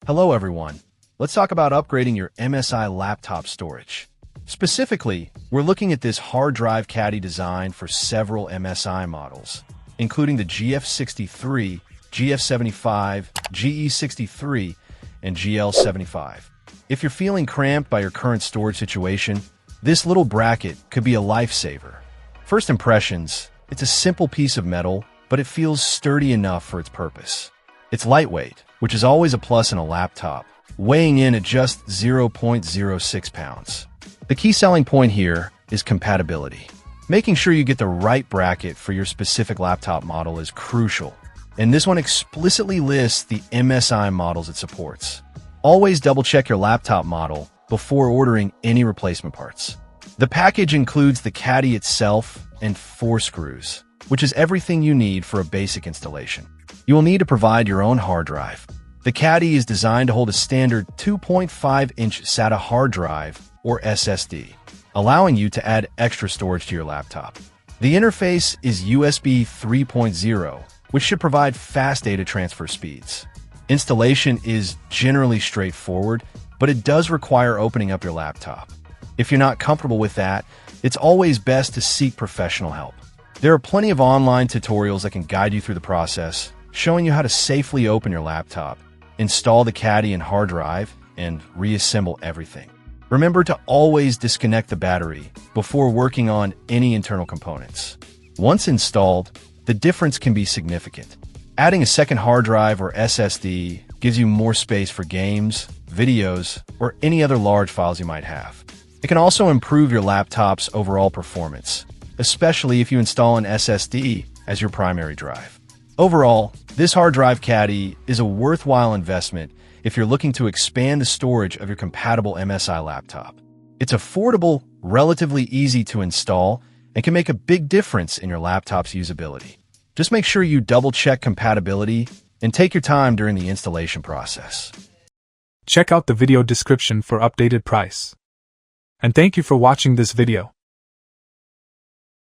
Hello everyone. Let's talk about upgrading your MSI laptop storage. Specifically, we're looking at this hard drive caddy designed for several MSI models, including the GF63, GF75, GE63, and GL75. If you're feeling cramped by your current storage situation, this little bracket could be a lifesaver. First impressions, it's a simple piece of metal, but it feels sturdy enough for its purpose. It's lightweight, which is always a plus in a laptop, weighing in at just 0.06 pounds. The key selling point here is compatibility. Making sure you get the right bracket for your specific laptop model is crucial, and this one explicitly lists the MSI models it supports. Always double-check your laptop model before ordering any replacement parts. The package includes the caddy itself and 4 screws, which is everything you need for a basic installation. You will need to provide your own hard drive. The caddy is designed to hold a standard 2.5-inch SATA hard drive, or SSD, allowing you to add extra storage to your laptop. The interface is USB 3.0, which should provide fast data transfer speeds. Installation is generally straightforward, but it does require opening up your laptop. If you're not comfortable with that, it's always best to seek professional help. There are plenty of online tutorials that can guide you through the process, showing you how to safely open your laptop, install the caddy and hard drive, and reassemble everything. Remember to always disconnect the battery before working on any internal components. Once installed, the difference can be significant. Adding a second hard drive or SSD gives you more space for games, videos, or any other large files you might have. It can also improve your laptop's overall performance, especially if you install an SSD as your primary drive. Overall, this hard drive caddy is a worthwhile investment if you're looking to expand the storage of your compatible MSI laptop. It's affordable, relatively easy to install, and can make a big difference in your laptop's usability. Just make sure you double-check compatibility and take your time during the installation process. Check out the video description for updated price. And thank you for watching this video.